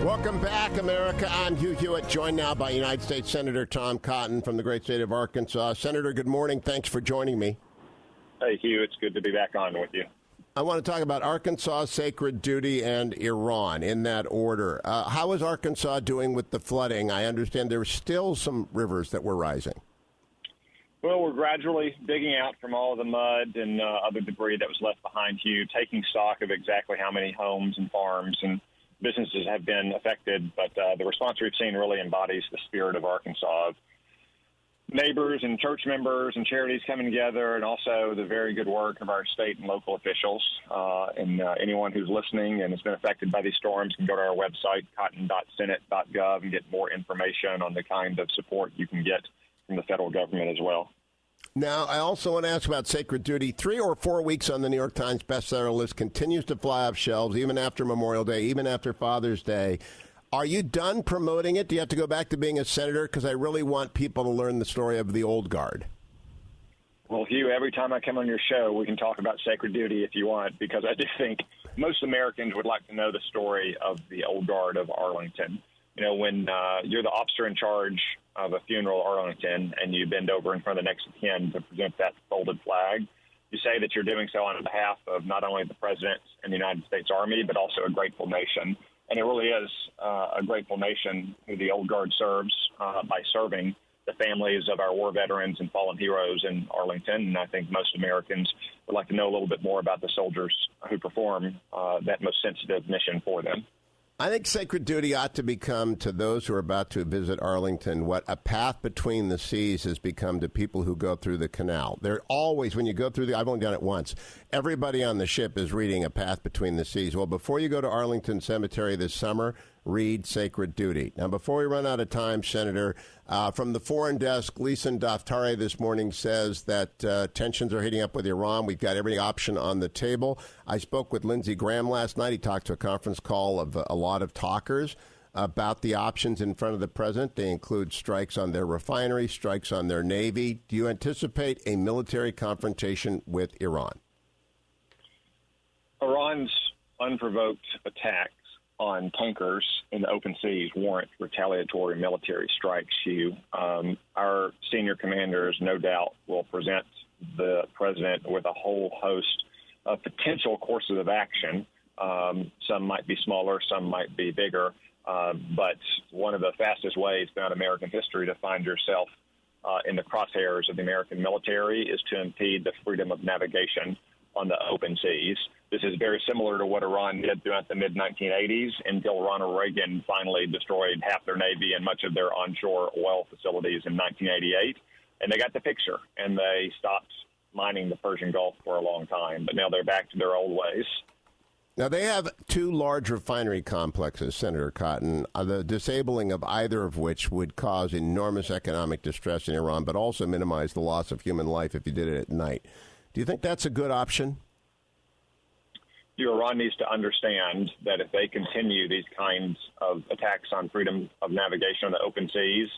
Welcome back, America. I'm Hugh Hewitt, joined now by United States Senator Tom Cotton from the great state of Arkansas. Senator, good morning. Thanks for joining me. Hey, Hugh. It's good to be back on with you. I want to talk about Arkansas, sacred duty, and Iran in that order. How is Arkansas doing with the flooding? I understand there were still some rivers that were rising. Well, we're gradually digging out from all of the mud and other debris that was left behind, Hugh, taking stock of exactly how many homes and farms and businesses have been affected. But the response we've seen really embodies the spirit of Arkansas, of neighbors and church members and charities coming together, and also the very good work of our state and local officials. And anyone who's listening and has been affected by these storms can go to our website, cotton.senate.gov, and get more information on the kind of support you can get from the federal government as well. Now, I also want to ask about Sacred Duty. 3 or 4 weeks on the New York Times bestseller list, continues to fly off shelves, even after Memorial Day, even after Father's Day. Are you done promoting it? Do you have to go back to being a senator? Because I really want people to learn the story of the old guard. Well, Hugh, every time I come on your show, we can talk about Sacred Duty if you want, because I do think most Americans would like to know the story of the old guard of Arlington. You know, when you're the officer in charge of a funeral at Arlington and you bend over in front of the next of kin to present that folded flag, you say that you're doing so on behalf of not only the President and the United States Army, but also a grateful nation. And it really is a grateful nation who the old guard serves by serving the families of our war veterans and fallen heroes in Arlington. And I think most Americans would like to know a little bit more about the soldiers who perform that most sensitive mission for them. I think Sacred Duty ought to become, to those who are about to visit Arlington, what a path between the seas has become to people who go through the canal. They're always, when you go through I've only done it once, everybody on the ship is reading A Path Between the Seas. Well, before you go to Arlington Cemetery this summer, read Sacred Duty. Now, before we run out of time, Senator, from the foreign desk, Lisan Daftari this morning says that tensions are heating up with Iran. We've got every option on the table. I spoke with Lindsey Graham last night. He talked to a conference call of a lot of talkers about the options in front of the president. They include strikes on their refinery, strikes on their Navy. Do you anticipate a military confrontation with Iran? Iran's unprovoked attacks on tankers in the open seas warrant retaliatory military strikes, Hugh. Our senior commanders, no doubt, will present the president with a whole host of potential courses of action. Some might be smaller, some might be bigger. But one of the fastest ways throughout American history to find yourself in the crosshairs of the American military is to impede the freedom of navigation on the open seas. This is very similar to what Iran did throughout the mid-1980s until Ronald Reagan finally destroyed half their Navy and much of their onshore oil facilities in 1988. And they got the picture, and they stopped mining the Persian Gulf for a long time. But now they're back to their old ways. Now, they have 2 large refinery complexes, Senator Cotton, the disabling of either of which would cause enormous economic distress in Iran, but also minimize the loss of human life if you did it at night. Do you think that's a good option? Iran needs to understand that if they continue these kinds of attacks on freedom of navigation on the open seas,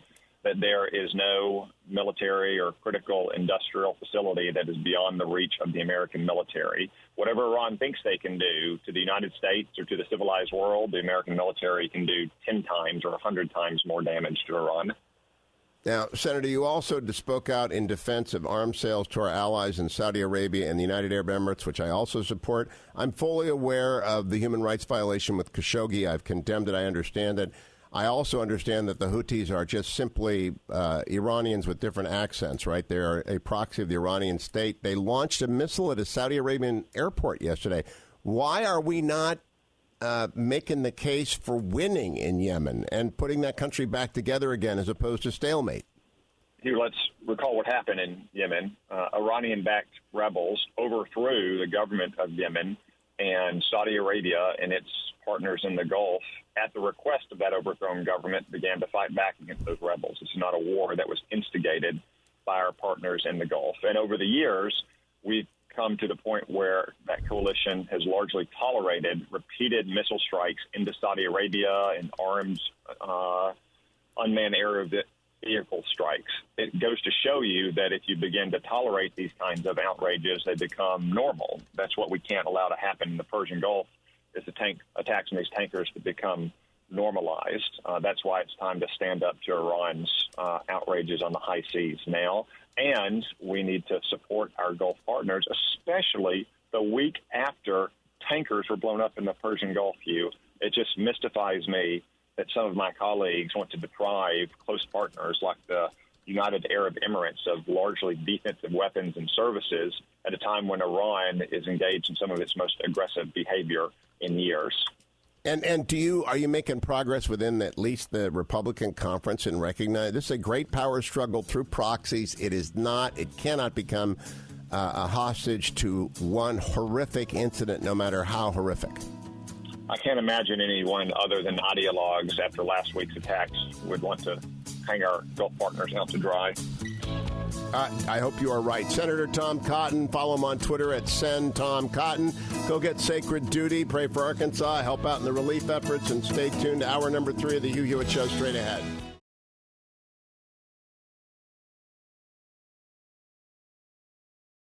that there is no military or critical industrial facility that is beyond the reach of the American military. Whatever Iran thinks they can do to the United States or to the civilized world, the American military can do 10 times or 100 times more damage to Iran. Now, Senator, you also spoke out in defense of arms sales to our allies in Saudi Arabia and the United Arab Emirates, which I also support. I'm fully aware of the human rights violation with Khashoggi. I've condemned it. I understand it. I also understand that the Houthis are just simply Iranians with different accents, right? They're a proxy of the Iranian state. They launched a missile at a Saudi Arabian airport yesterday. Why are we not making the case for winning in Yemen and putting that country back together again as opposed to stalemate? Here, let's recall what happened in Yemen. Iranian-backed rebels overthrew the government of Yemen, and Saudi Arabia and its partners in the Gulf, at the request of that overthrown government, began to fight back against those rebels. It's not a war that was instigated by our partners in the Gulf. And over the years, we've come to the point where that coalition has largely tolerated repeated missile strikes into Saudi Arabia and armed unmanned aerial vehicle strikes. It goes to show you that if you begin to tolerate these kinds of outrages, they become normal. That's what we can't allow to happen in the Persian Gulf, is the tank attacks on these tankers to become normalized. That's why it's time to stand up to Iran's outrages on the high seas now. And we need to support our Gulf partners, especially the week after tankers were blown up in the Persian Gulf. Hugh, it just mystifies me that some of my colleagues want to deprive close partners like the United Arab Emirates of largely defensive weapons and services at a time when Iran is engaged in some of its most aggressive behavior in years. And are you making progress within at least the Republican conference and recognize this is a great power struggle through proxies? It cannot become a hostage to one horrific incident, no matter how horrific. I can't imagine anyone other than ideologues after last week's attacks would want to hang our Gulf partners out to dry. I hope you are right. Senator Tom Cotton, follow him on Twitter at @SendTomCotton. Go get Sacred Duty, pray for Arkansas, help out in the relief efforts, and stay tuned to hour number 3 of the Hugh Hewitt Show straight ahead.